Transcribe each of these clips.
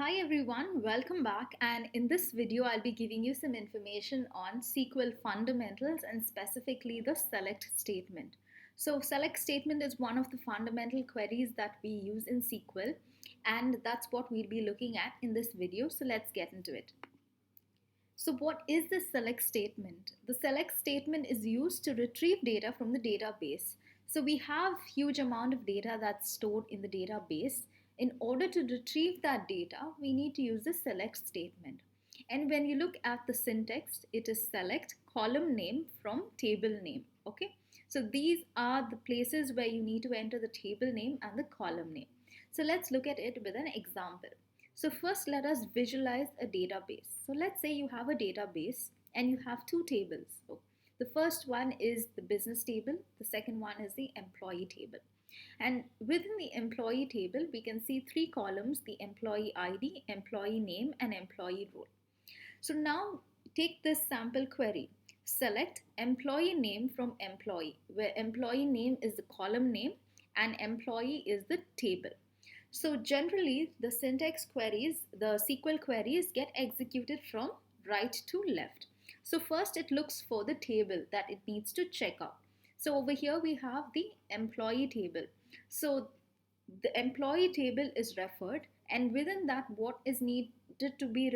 Hi everyone, welcome back, and in this video I'll be giving you some information on SQL fundamentals and specifically the select statement. So select statement is one of the fundamental queries that we use in SQL, and that's what we'll be looking at in this video. So let's get into it. So what is the select statement? The select statement is used to retrieve data from the database. So we have huge amount of data that's stored in the database. In order to retrieve that data, we need to use the select statement. And when you look at the syntax, it is select column name from table name. Okay, so these are the places where you need to enter the table name and the column name. So let's look at it with an example. So first let us visualize a database. So let's say you have a database and you have two tables. So the first one is the business table, the second one is the employee table. And within the employee table, we can see three columns: the employee ID, employee name, and employee role. So now take this sample query. Select employee name from employee, where employee name is the column name and employee is the table. So generally, the syntax queries, the SQL queries get executed from right to left. So first it looks for the table that it needs to check out. So over here we have the employee table. So the employee table is referred, and within that what is needed to be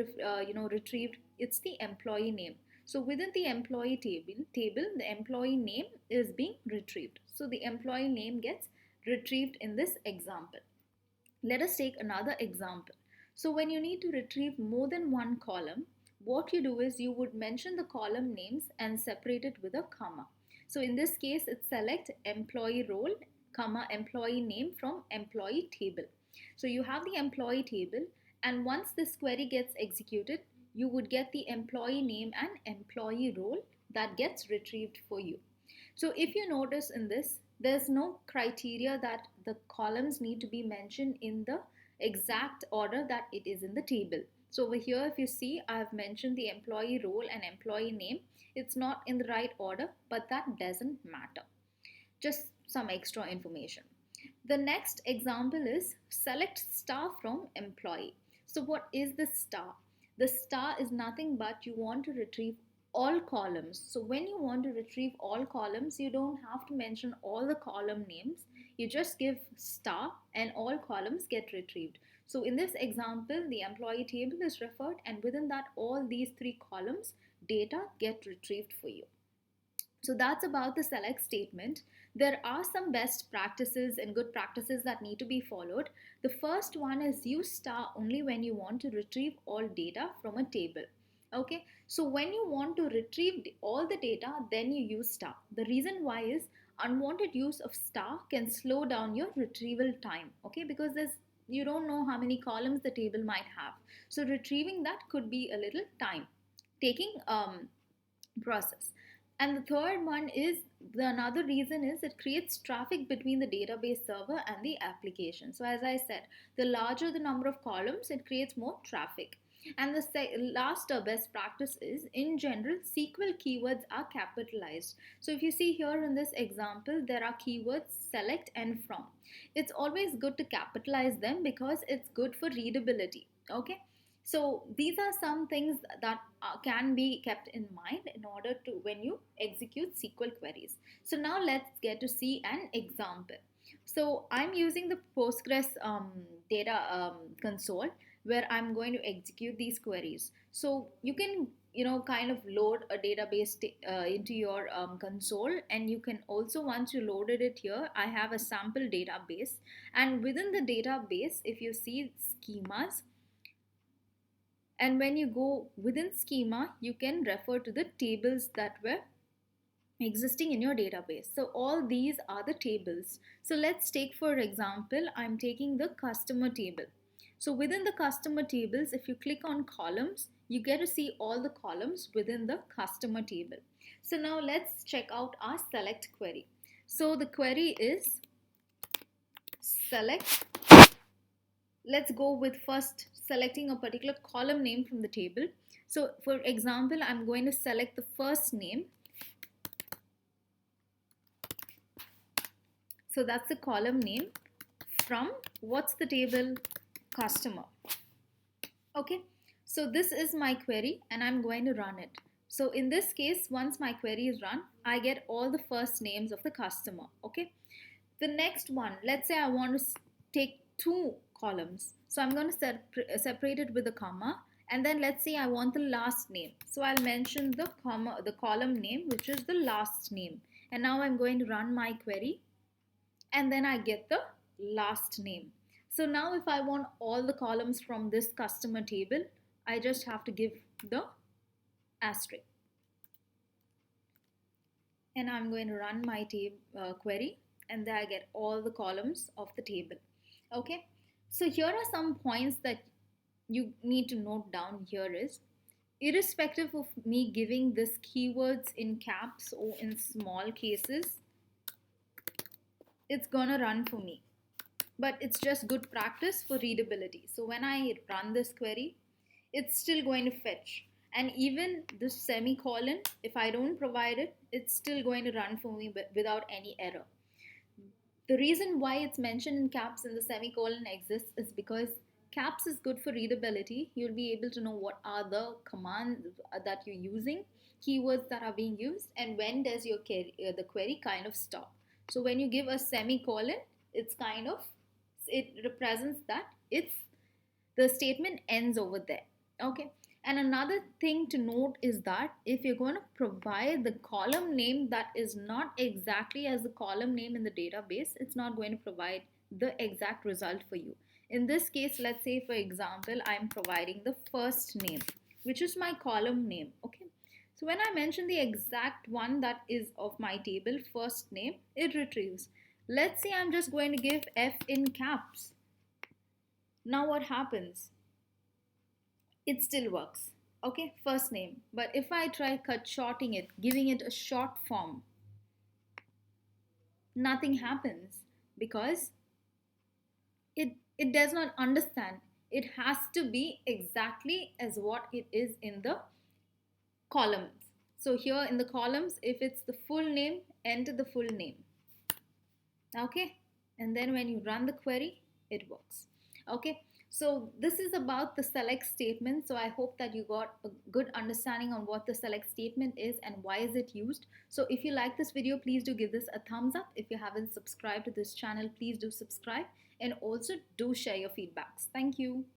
retrieved, it's the employee name. So within the employee table the employee name is being retrieved. So the employee name gets retrieved in this example. Let us take another example. So when you need to retrieve more than one column, what you do is you would mention the column names and separate it with a comma. So in this case, it's select employee role, comma, employee name from employee table. So you have the employee table, and once this query gets executed, you would get the employee name and employee role that gets retrieved for you. So if you notice in this, there's no criteria that the columns need to be mentioned in the exact order that it is in the table. So over here, if you see, I've mentioned the employee role and employee name. It's not in the right order, but that doesn't matter. Just some extra information. The next example is select star from employee. So what is the star? The star is nothing but you want to retrieve all columns. So when you want to retrieve all columns, you don't have to mention all the column names. You just give star and all columns get retrieved. So in this example, the employee table is referred, and within that all these three columns data get retrieved for you. So that's about the select statement. There are some best practices and good practices that need to be followed. The first one is use star only when you want to retrieve all data from a table. Okay, so when you want to retrieve all the data, then you use star. The reason why is unwanted use of star can slow down your retrieval time. Okay, because you don't know how many columns the table might have. So retrieving that could be a little time taking process. And the third one is another reason is it creates traffic between the database server and the application. So as I said, the larger the number of columns, it creates more traffic. And the last best practice is, in general, SQL keywords are capitalized. So if you see here in this example, there are keywords select and from. It's always good to capitalize them because it's good for readability. Okay. So these are some things that can be kept in mind in order to when you execute SQL queries. So now let's get to see an example. So I'm using the Postgres data console where I'm going to execute these queries. So you can kind of load a database into your console, and you can also, once you loaded it here, I have a sample database, and within the database, if you see schemas, and when you go within schema, you can refer to the tables that were existing in your database. So all these are the tables. So let's take, for example, I'm taking the customer table. So within the customer tables, if you click on columns, you get to see all the columns within the customer table. So now let's check out our select query. So the query is select. Let's go with first selecting a particular column name from the table. So for example, I'm going to select the first name. So that's the column name from what's the table? Customer. Okay, so this is my query and I'm going to run it. So in this case, once my query is run, I get all the first names of the customer. Okay, the next one, let's say I want to take two columns. So I'm going to separate it with a comma, and then let's say I want the last name. So I'll mention the comma, the column name, which is the last name. And now I'm going to run my query, and then I get the last name. So now if I want all the columns from this customer table, I just have to give the asterisk. And I'm going to run my query, and then I get all the columns of the table. Okay, so here are some points that you need to note down here is, irrespective of me giving this keywords in caps or in small cases, it's gonna run for me. But it's just good practice for readability. So when I run this query, it's still going to fetch. And even the semicolon, if I don't provide it, it's still going to run for me without any error. The reason why it's mentioned in caps and the semicolon exists is because caps is good for readability. You'll be able to know what are the commands that you're using, keywords that are being used, and when does your the query kind of stop. So when you give a semicolon, it's kind of, it represents that it's, the statement ends over there. Okay, and another thing to note is that if you're going to provide the column name that is not exactly as the column name in the database, it's not going to provide the exact result for you. In this case, let's say for example I'm providing the first name, which is my column name. Okay, so when I mention the exact one that is of my table, first name, it retrieves. Let's say I'm just going to give F in caps. Now what happens? It still works. Okay, first name. But if I try cut shorting it, giving it a short form, nothing happens because it does not understand. It has to be exactly as what it is in the columns. So here in the columns, if it's the full name, enter the full name. Okay, and then when you run the query, it works. Okay, so this is about the select statement. So I hope that you got a good understanding on what the select statement is and why is it used. So if you like this video, please do give this a thumbs up. If you haven't subscribed to this channel, please do subscribe, and also do share your feedbacks. Thank you.